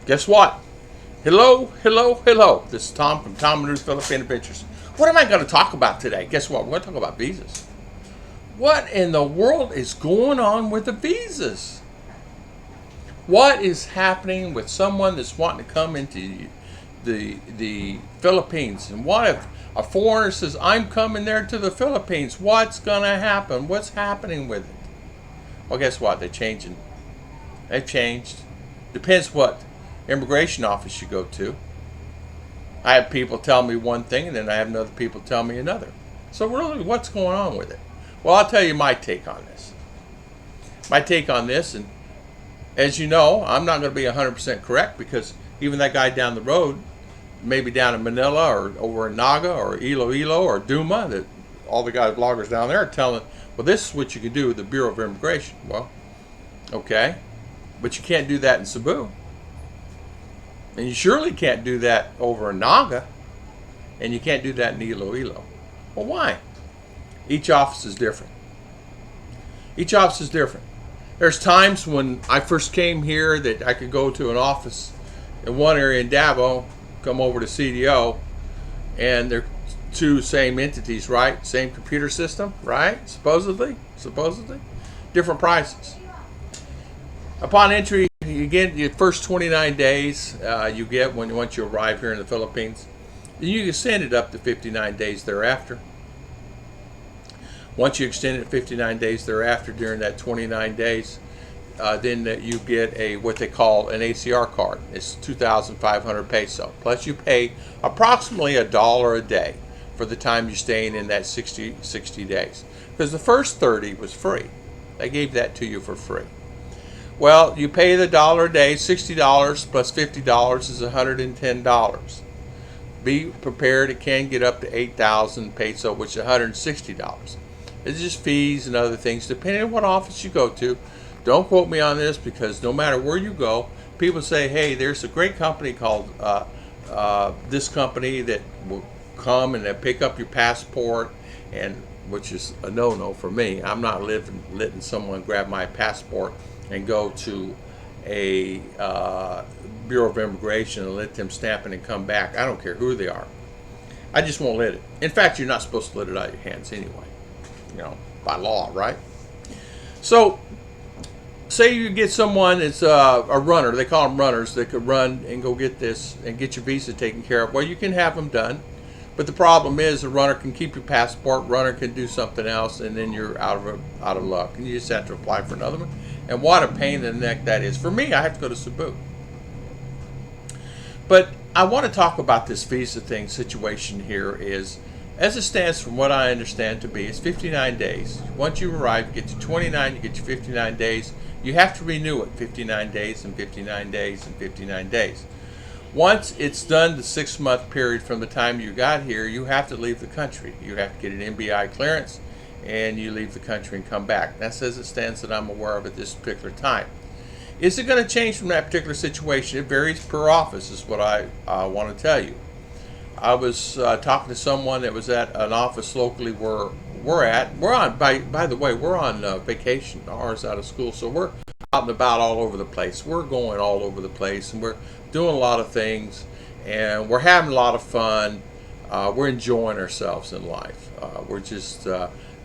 Guess what? Hello, hello, hello. This is Tom from Tom and Ruth Philippine Adventures. What am I going to talk about today? Guess what? We're going to talk about visas. What in the world is going on with the visas? What is happening with someone that's wanting to come into the Philippines? And what if a foreigner says, I'm coming there to the Philippines? What's going to happen? What's happening with it? Well, guess what? They're changing. They've changed. Depends what immigration office you go to. I have people tell me one thing, and then I have other people tell me another. So really, what's going on with it? Well, I'll tell you my take on this. My take on this, and as you know, I'm not going to be 100% correct, because even that guy down the road, maybe down in Manila or over in Naga or Iloilo or Duma, that all the guys, bloggers down there are telling, well, this is what you can do with the Bureau of Immigration. Well, okay, but you can't do that in Cebu. And you surely can't do that over in Naga. And you can't do that in Iloilo. Well, why? Each office is different. Each office is different. There's times when I first came here that I could go to an office in one area in Davao, come over to CDO, and they're two same entities, right? Same computer system, right? Supposedly. Different prices. Upon entry, you get your first 29 days you get once you arrive here in the Philippines. Then you extend it up to 59 days thereafter. Once you extend it 59 days thereafter, during that 29 days, then you get what they call an ACR card. It's 2,500 peso. Plus you pay approximately $1 a day for the time you're staying in that 60 days. Because the first 30 was free. They gave that to you for free. Well, you pay the $1 a day, $60 plus $50 is $110. Be prepared, it can get up to 8,000 peso, which is $160. It's just fees and other things, depending on what office you go to. Don't quote me on this, because no matter where you go, people say, hey, there's a great company called this company that will come and they pick up your passport, and which is a no-no for me. I'm not letting someone grab my passport and go to a Bureau of Immigration and let them stamp it and come back. I don't care who they are. I just won't let it. In fact, you're not supposed to let it out of your hands anyway, by law, right? So, say you get someone that's a runner. They call them runners. That could run and go get this and get your visa taken care of. Well, you can have them done. But the problem is, a runner can keep your passport, runner can do something else, and then you're out of luck. And you just have to apply for another one. And what a pain in the neck that is. For me, I have to go to Cebu. But I want to talk about this visa situation here is, as it stands from what I understand to be, it's 59 days. Once you arrive, you get to 29, you get your 59 days. You have to renew it 59 days and 59 days and 59 days. Once it's done, the 6-month period from the time you got here, you have to leave the country. You have to get an MBI clearance, and you leave the country and come back. That's as it stands that I'm aware of at this particular time. Is it going to change from that particular situation? It varies per office, is what I want to tell you. I was talking to someone that was at an office locally where we're at. We're on, by the way, we're on vacation, ours out of school, so we're out and about all over the place. We're going all over the place, and we're doing a lot of things, and we're having a lot of fun. We're enjoying ourselves in life. We're just,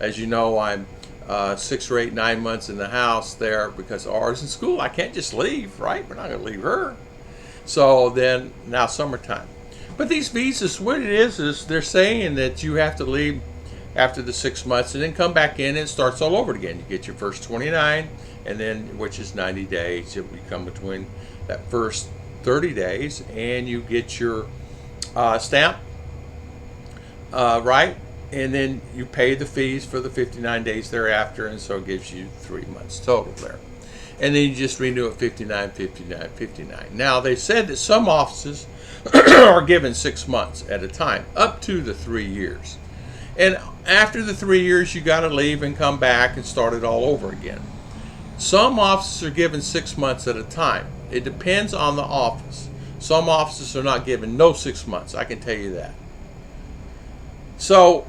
as you know, I'm 6 or 8, 9 months in the house there because ours in school. I can't just leave, right? We're not going to leave her. So then, now summertime. But these visas, what it is they're saying that you have to leave after the 6 months and then come back in and it starts all over again. You get your first 29, and then, which is 90 days. You come between that first 30 days and you get your stamp, right? And then you pay the fees for the 59 days thereafter, and so it gives you 3 months total there. And then you just renew it 59, 59, 59. Now, they said that some offices are given 6 months at a time, up to the 3 years. And after the 3 years, you got to leave and come back and start it all over again. Some offices are given 6 months at a time. It depends on the office. Some offices are not given no 6 months, I can tell you that. So,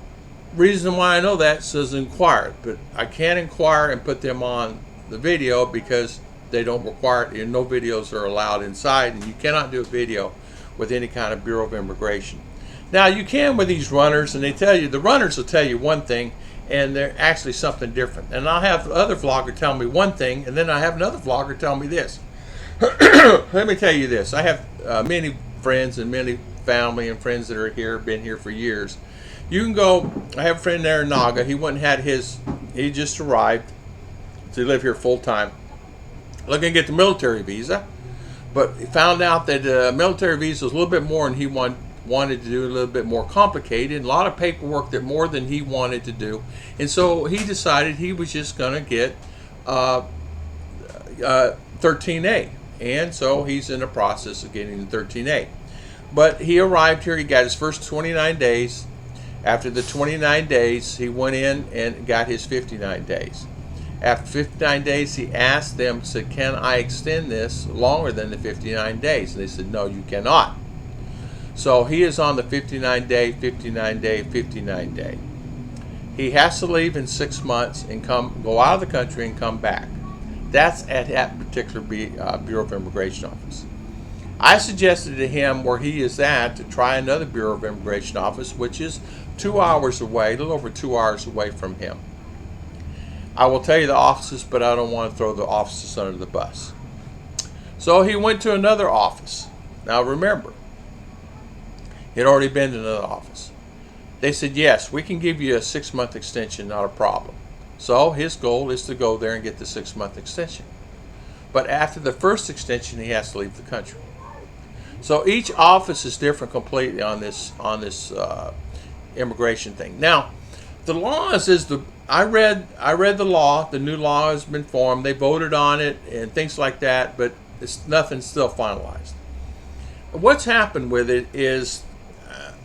reason why I know that says inquire, but I can't inquire and put them on the video because they don't require it, and no videos are allowed inside, and you cannot do a video with any kind of Bureau of Immigration. Now you can with these runners, and the runners will tell you one thing, and they're actually something different. And I'll have other vlogger tell me one thing, and then I have another vlogger tell me this. Let me tell you this. I have many friends and many family and friends that are here, been here for years. You can go, I have a friend there in Naga. He went and had he just arrived to live here full time, looking to get the military visa, but he found out that the military visa was a little bit more, and he wanted to do a little bit more complicated, a lot of paperwork that more than he wanted to do, and so he decided he was just going to get 13A, and so he's in the process of getting the 13A. But he arrived here, he got his first 29 days. After the 29 days, he went in and got his 59 days. After 59 days, he asked them, said, can I extend this longer than the 59 days? And they said, no, you cannot. So he is on the 59 day, 59 day, 59 day. He has to leave in 6 months and go out of the country and come back. That's at that particular Bureau of Immigration office. I suggested to him where he is at to try another Bureau of Immigration office, which is 2 hours away, a little over 2 hours away from him. I will tell you the offices, but I don't want to throw the offices under the bus. So he went to another office. Now remember, he had already been to another office. They said, yes, we can give you a 6-month extension, not a problem. So his goal is to go there and get the 6-month extension. But after the first extension, he has to leave the country. So each office is different completely on this immigration thing. Now, the laws is I read the law. The new law has been formed. They voted on it and things like that, but nothing's still finalized. What's happened with it is,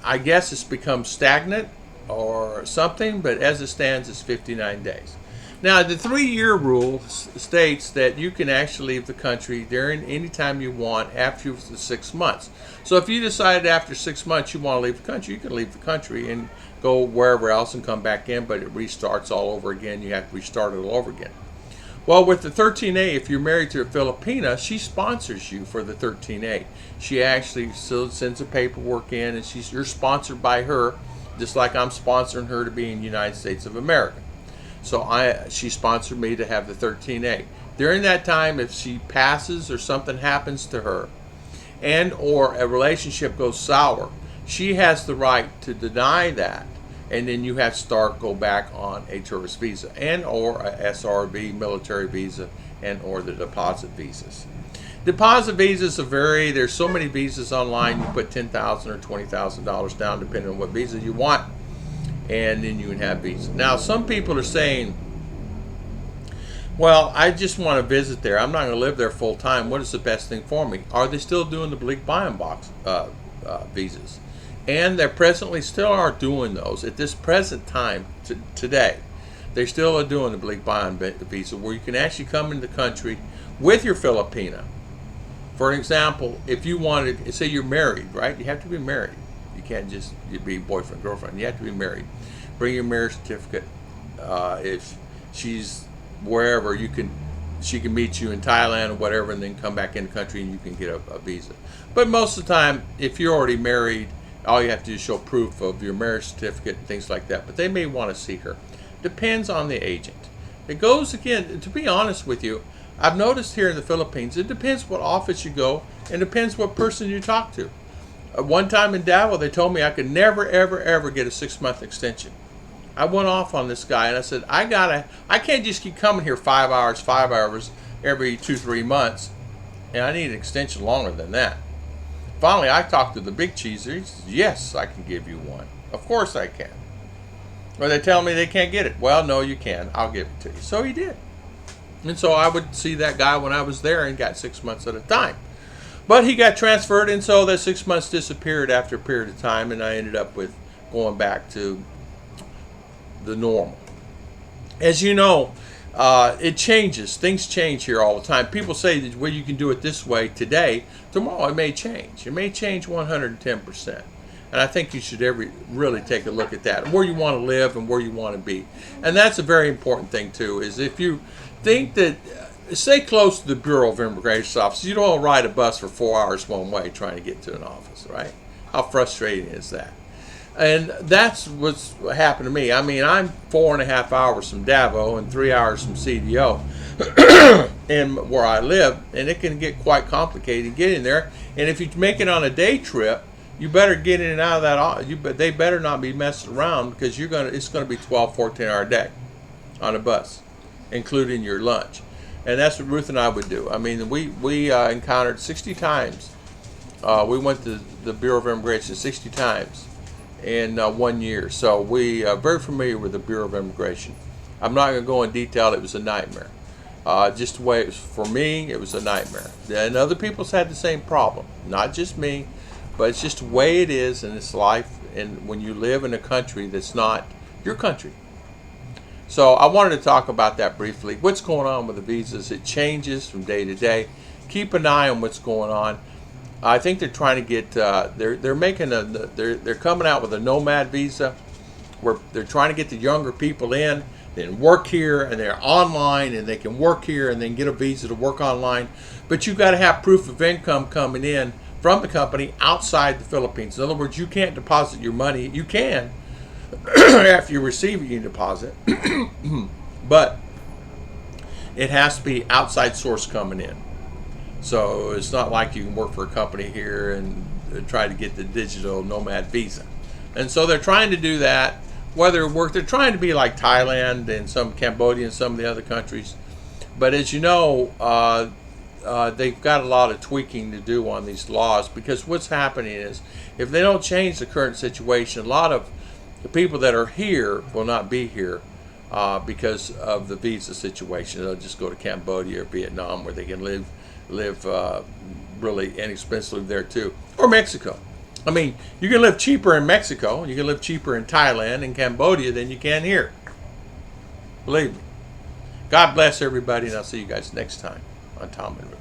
I guess it's become stagnant or something, but as it stands, it's 59 days. Now, the 3-year rule states that you can actually leave the country during any time you want after the 6 months. So if you decided after 6 months you want to leave the country, you can leave the country and go wherever else and come back in, but it restarts all over again. You have to restart it all over again. Well, with the 13A, if you're married to a Filipina, she sponsors you for the 13A. She actually still sends the paperwork in, and you're sponsored by her, just like I'm sponsoring her to be in the United States of America. So she sponsored me to have the 13A. During that time, if she passes or something happens to her, and or a relationship goes sour, she has the right to deny that, and then you have to go back on a tourist visa and or a SRV, military visa, and or the deposit visas. Deposit visas vary. There's so many visas online. You put $10,000 or $20,000 down, depending on what visa you want, and then you can have visa. Now, some people are saying, well, I just want to visit there. I'm not going to live there full time. What is the best thing for me? Are they still doing the bleak buy-in box visas? And they presently still are doing those at this present time today. They still are doing the bleak buy-in visa, where you can actually come into the country with your Filipina. For example, if you wanted, say you're married, right? You have to be married. You can't just be boyfriend, girlfriend. You have to be married. Bring your marriage certificate. If she's wherever, she can meet you in Thailand or whatever, and then come back in the country and you can get a visa. But most of the time, if you're already married, all you have to do is show proof of your marriage certificate and things like that. But they may want to see her. Depends on the agent. It goes, again, to be honest with you, I've noticed here in the Philippines, it depends what office you go and depends what person you talk to. One time in Davao, they told me I could never, ever, ever get a 6-month extension. I went off on this guy and I said, I can't just keep coming here 5 hours every 2-3 months, and I need an extension longer than that. Finally, I talked to the big cheeser. He says, yes, I can give you one. Of course I can. Or they tell me they can't get it. Well, no, you can. I'll give it to you. So he did. And so I would see that guy when I was there and got 6 months at a time. But he got transferred, and so that 6 months disappeared after a period of time, and I ended up with going back to the normal. As you know, it changes. Things change here all the time. People say that, well, you can do it this way today. Tomorrow it may change. It may change 110%. And I think you should really take a look at that, where you want to live and where you want to be. And that's a very important thing too, is if you think that stay close to the Bureau of Immigration office. You don't ride a bus for 4 hours one way trying to get to an office, right? How frustrating is that? And that's what's happened to me. I mean, I'm 4.5 hours from Davao and 3 hours from CDO, and where I live, and it can get quite complicated getting there. And if you make it on a day trip, you better get in and out of that. They better not be messing around, because it's gonna be 12, 14-hour day on a bus, including your lunch. And that's what Ruth and I would do. I mean, we encountered 60 times. We went to the Bureau of Immigration 60 times in 1 year. So we are very familiar with the Bureau of Immigration. I'm not going to go in detail. It was a nightmare. Just the way it was for me, it was a nightmare. And other people's had the same problem. Not just me, but it's just the way it is in this life, and when you live in a country that's not your country. So I wanted to talk about that briefly. What's going on with the visas? It changes from day to day. Keep an eye on what's going on. I think they're trying to get they're coming out with a nomad visa, where they're trying to get the younger people in, then work here, and they're online, and they can work here and then get a visa to work online. But you've got to have proof of income coming in from the company outside the Philippines. In other words, you can't deposit your money. You can after you receive it, you deposit, but it has to be outside source coming in. So it's not like you can work for a company here and try to get the digital nomad visa. And so they're trying to do that. They're trying to be like Thailand and some Cambodia and some of the other countries. But as you know, they've got a lot of tweaking to do on these laws, because what's happening is, if they don't change the current situation, a lot of the people that are here will not be here because of the visa situation. They'll just go to Cambodia or Vietnam, where they can live really inexpensively there too, or Mexico. I mean, you can live cheaper in Mexico, you can live cheaper in Thailand and Cambodia than you can here. Believe me. God bless everybody, and I'll see you guys next time on Tom and Ruth.